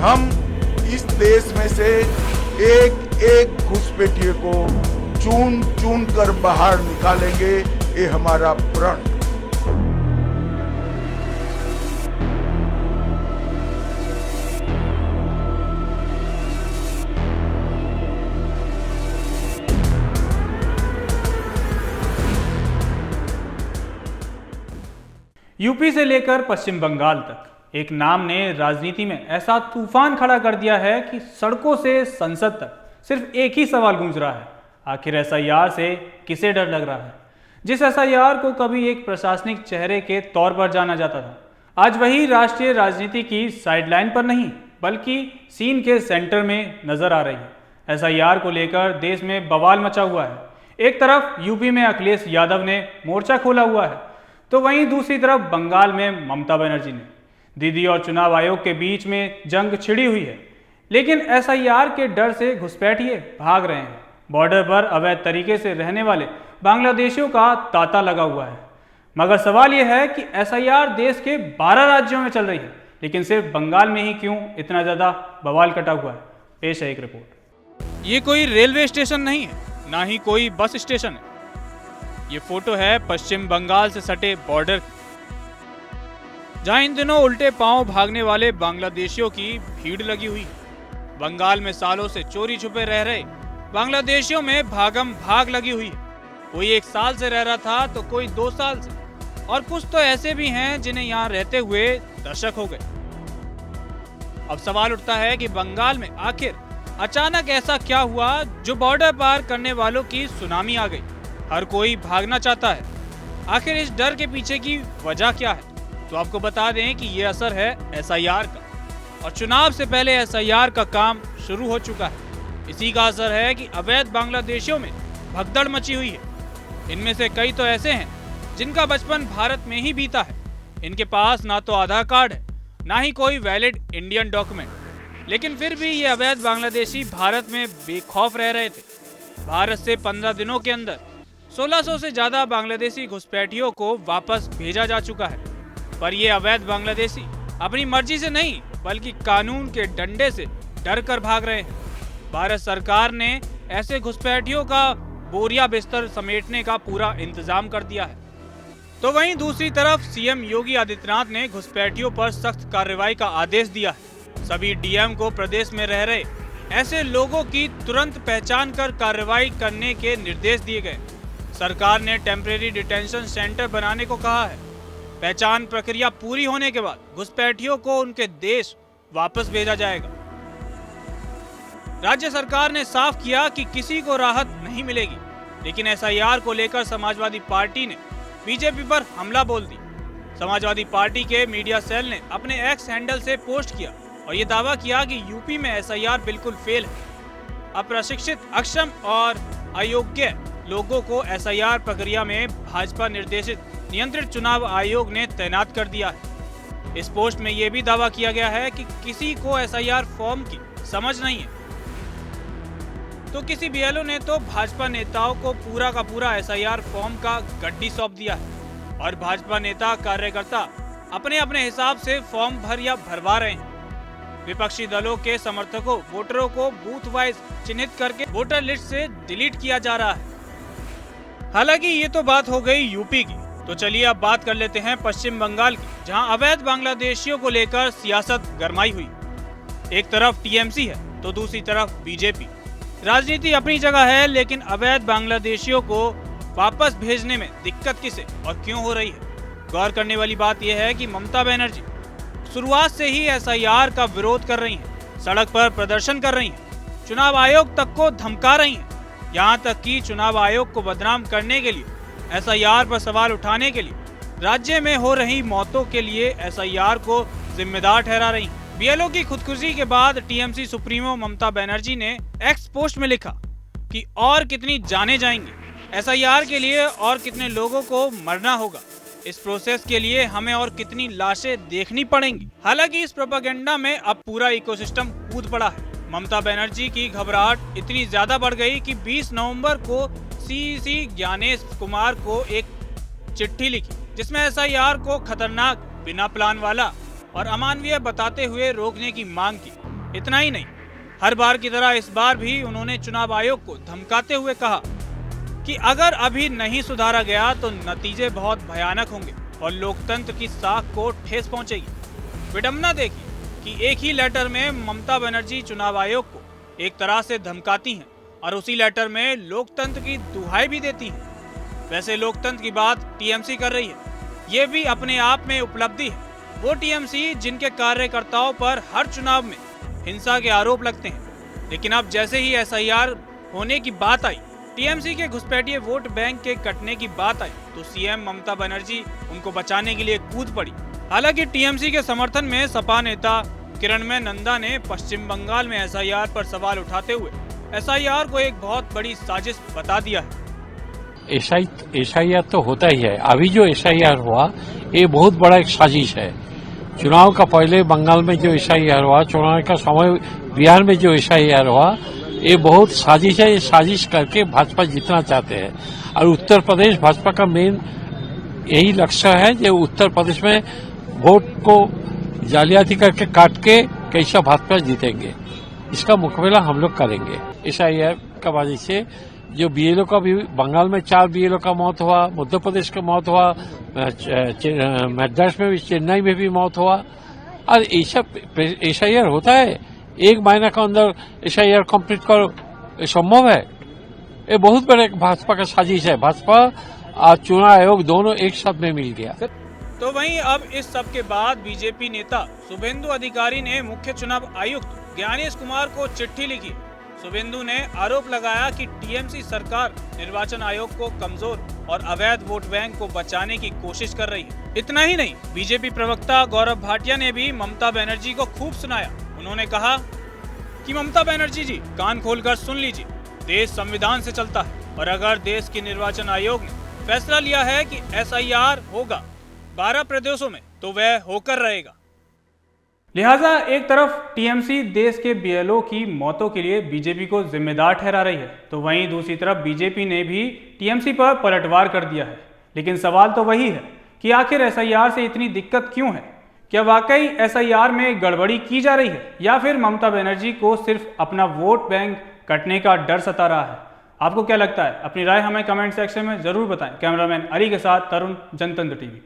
हम इस देश में से एक एक घुसपैठिए को चुन चुन कर बाहर निकालेंगे, ये हमारा प्रण। यूपी से लेकर पश्चिम बंगाल तक एक नाम ने राजनीति में ऐसा तूफान खड़ा कर दिया है कि सड़कों से संसद तक सिर्फ एक ही सवाल गूंज रहा है, आखिर एसआईआर से किसे डर लग रहा है। जिस एसआईआर को कभी एक प्रशासनिक चेहरे के तौर पर जाना जाता था, आज वही राष्ट्रीय राजनीति की साइडलाइन पर नहीं बल्कि सीन के सेंटर में नजर आ रही है। एसआईआर को लेकर देश में बवाल मचा हुआ है। एक तरफ यूपी में अखिलेश यादव ने मोर्चा खोला हुआ है, तो वहीं दूसरी तरफ बंगाल में ममता बनर्जी ने। दीदी और चुनाव आयोग के बीच में जंग छिड़ी हुई है, लेकिन एसआईआर के डर से घुसपैठिए भाग रहे हैं। बॉर्डर पर अवैध तरीके से रहने वाले बांग्लादेशियों का तांता लगा हुआ है। मगर सवाल यह है कि एसआईआर देश के 12 राज्यों में चल रही है, लेकिन सिर्फ बंगाल में ही क्यों इतना ज़्यादा बवाल कटा हुआ है। पेश है एक रिपोर्ट। ये कोई रेलवे स्टेशन नहीं है, ना ही कोई बस स्टेशन है। ये फोटो है पश्चिम बंगाल से सटे बॉर्डर की, जहां इन दिनों उल्टे पांव भागने वाले बांग्लादेशियों की भीड़ लगी हुई है। बंगाल में सालों से चोरी छुपे रह रहे बांग्लादेशियों में भागम भाग लगी हुई है। कोई 1 साल से रह रहा था तो कोई 2 साल से, और कुछ तो ऐसे भी हैं जिन्हें यहाँ रहते हुए दशक हो गए। अब सवाल उठता है कि बंगाल में आखिर अचानक ऐसा क्या हुआ जो बॉर्डर पार करने वालों की सुनामी आ गई। हर कोई भागना चाहता है। आखिर इस डर के पीछे की वजह क्या है? तो आपको बता दें कि ये असर है एसआईआर का, और चुनाव से पहले एसआईआर का काम शुरू हो चुका है। इसी का असर है कि अवैध बांग्लादेशियों में भगदड़ मची हुई है। इनमें से कई तो ऐसे हैं जिनका बचपन भारत में ही बीता है। इनके पास ना तो आधार कार्ड है, ना ही कोई वैलिड इंडियन डॉक्यूमेंट, लेकिन फिर भी ये अवैध बांग्लादेशी भारत में बेखौफ रह रहे थे। भारत से 15 दिनों के अंदर 1600 से ज्यादा बांग्लादेशी घुसपैठियों को वापस भेजा जा चुका है। पर ये अवैध बांग्लादेशी अपनी मर्जी से नहीं बल्कि कानून के डंडे से डर कर भाग रहे हैं। भारत सरकार ने ऐसे घुसपैठियों का बोरिया बिस्तर समेटने का पूरा इंतजाम कर दिया है। तो वहीं दूसरी तरफ सीएम योगी आदित्यनाथ ने घुसपैठियों पर सख्त कार्रवाई का आदेश दिया है। सभी डीएम को प्रदेश में रह रहे ऐसे लोगों की तुरंत पहचान कर कार्रवाई करने के निर्देश दिए गए। सरकार ने टेम्परेरी डिटेंशन सेंटर बनाने को कहा है। पहचान प्रक्रिया पूरी होने के बाद घुसपैठियों को उनके देश वापस भेजा जाएगा। राज्य सरकार ने साफ किया कि किसी को राहत नहीं मिलेगी, लेकिन एसआईआर को लेकर समाजवादी पार्टी ने बीजेपी पर हमला बोल दी। समाजवादी पार्टी के मीडिया सेल ने अपने एक्स हैंडल से पोस्ट किया और ये दावा किया कि यूपी में एसआईआर बिल्कुल फेल है। अप्रशिक्षित, अक्षम और अयोग्य लोगों को एसआईआर प्रक्रिया में भाजपा निर्देशित नियंत्रित चुनाव आयोग ने तैनात कर दिया है। इस पोस्ट में यह भी दावा किया गया है कि किसी को एसआईआर फॉर्म की समझ नहीं है, तो किसी बीएलओ ने तो भाजपा नेताओं को पूरा का पूरा एसआईआर फॉर्म का गड्डी सौंप दिया है और भाजपा नेता कार्यकर्ता अपने अपने हिसाब से फॉर्म भर या भरवा रहे हैं। विपक्षी दलों के समर्थकों वोटरों को बूथ वाइज चिन्हित करके वोटर लिस्ट से डिलीट किया जा रहा है। हालांकि ये तो बात हो गई यूपी की, तो चलिए अब बात कर लेते हैं पश्चिम बंगाल की, जहां अवैध बांग्लादेशियों को लेकर सियासत गरमाई हुई। एक तरफ टीएमसी है तो दूसरी तरफ बीजेपी। राजनीति अपनी जगह है, लेकिन अवैध बांग्लादेशियों को वापस भेजने में दिक्कत किसे और क्यों हो रही है? गौर करने वाली बात यह है कि ममता बनर्जी शुरुआत से ही एसआईआर का विरोध कर रही हैं, सड़क पर प्रदर्शन कर रही हैं, चुनाव आयोग तक को धमका रही हैं। यहाँ तक कि चुनाव आयोग को बदनाम करने के लिए, एसआईआर पर सवाल उठाने के लिए, राज्य में हो रही मौतों के लिए एसआईआर को जिम्मेदार ठहरा रही हैं। बीएलओ की खुदकुशी के बाद टीएमसी सुप्रीमो ममता बनर्जी ने एक्स पोस्ट में लिखा कि और कितनी जाने जाएंगी, एसआईआर के लिए और कितने लोगों को मरना होगा, इस प्रोसेस के लिए हमें और कितनी लाशें देखनी पड़ेंगी। हालांकि इस प्रोपेगेंडा में अब पूरा इकोसिस्टम कूद पड़ा है। ममता बनर्जी की घबराहट इतनी ज्यादा बढ़ गई कि 20 नवंबर को सीईसी ज्ञानेश कुमार को एक चिट्ठी लिखी, जिसमें एसआईआर को खतरनाक, बिना प्लान वाला और अमानवीय बताते हुए रोकने की मांग की। इतना ही नहीं, हर बार की तरह इस बार भी उन्होंने चुनाव आयोग को धमकाते हुए कहा कि अगर अभी नहीं सुधारा गया तो नतीजे बहुत भयानक होंगे और लोकतंत्र की साख को ठेस पहुंचेगी। विडंबना देखिए कि एक ही लेटर में ममता बनर्जी चुनाव आयोग को एक तरह से धमकाती हैं और उसी लेटर में लोकतंत्र की दुहाई भी देती हैं। वैसे लोकतंत्र की बात टीएमसी कर रही है, ये भी अपने आप में उपलब्धि है। वो टीएमसी जिनके कार्यकर्ताओं पर हर चुनाव में हिंसा के आरोप लगते हैं, लेकिन अब जैसे ही एसआईआर होने की बात आई, टीएमसी के घुसपैठिए वोट बैंक के कटने की बात आई, तो सीएम ममता बनर्जी उनको बचाने के लिए कूद पड़ी। हालांकि टीएमसी के समर्थन में सपा नेता किरणमय नंदा ने पश्चिम बंगाल में एसआईआर पर सवाल उठाते हुए एसआईआर को एक बहुत बड़ी साजिश बता दिया है। एसआईआर तो होता ही है। अभी जो एसआईआर हुआ ये बहुत बड़ा एक साजिश है। चुनाव का पहले बंगाल में जो एसआईआर हुआ, चुनाव का समय बिहार में जो एसआईआर हुआ, ये बहुत साजिश है। ये साजिश करके भाजपा जीतना चाहते हैं और उत्तर प्रदेश भाजपा का मेन यही लक्ष्य है जो उत्तर प्रदेश में वोट को जालियाती करके काट के कैसा भाजपा जीतेंगे, इसका मुकाबला हम लोग करेंगे। एसआईआर का वजह से जो बीएलओ का भी बंगाल में 4 बीएलओ का मौत हुआ, मध्य प्रदेश का मौत हुआ, मद्रास में भी, चेन्नई में भी मौत हुआ। और ऐसा एसआईआर होता है, एक महीना के अंदर एसआईआर कंप्लीट करो, ये संभव है? ये बहुत बड़े भाजपा का साजिश है। भाजपा और चुनाव आयोग दोनों एक साथ में मिल गया। तो वहीं अब इस सब के बाद बीजेपी नेता शुभेंदु अधिकारी ने मुख्य चुनाव आयुक्त ज्ञानेश कुमार को चिट्ठी लिखी। शुभेंदु ने आरोप लगाया कि टीएमसी सरकार निर्वाचन आयोग को कमजोर और अवैध वोट बैंक को बचाने की कोशिश कर रही है। इतना ही नहीं, बीजेपी प्रवक्ता गौरव भाटिया ने भी ममता बनर्जी को खूब सुनाया। उन्होंने कहा कि ममता बनर्जी जी, कान खोलकर सुन लीजिए, देश संविधान से चलता है और अगर देश के निर्वाचन आयोग ने फैसला लिया है कि एसआईआर होगा 12 प्रदेशों में, तो वह होकर रहेगा। लिहाजा एक तरफ टीएमसी देश के बीएलओ की मौतों के लिए बीजेपी को जिम्मेदार ठहरा रही है, तो वहीं दूसरी तरफ बीजेपी ने भी टीएमसी पर पलटवार कर दिया है। लेकिन सवाल तो वही है कि आखिर एसआईआर से इतनी दिक्कत क्यों है? क्या वाकई एसआईआर में गड़बड़ी की जा रही है या फिर ममता बनर्जी को सिर्फ अपना वोट बैंक कटने का डर सता रहा है? आपको क्या लगता है? अपनी राय हमें कमेंट सेक्शन में जरूर बताएं। कैमरामैन अली के साथ तरुण, जनतंत्र टीवी।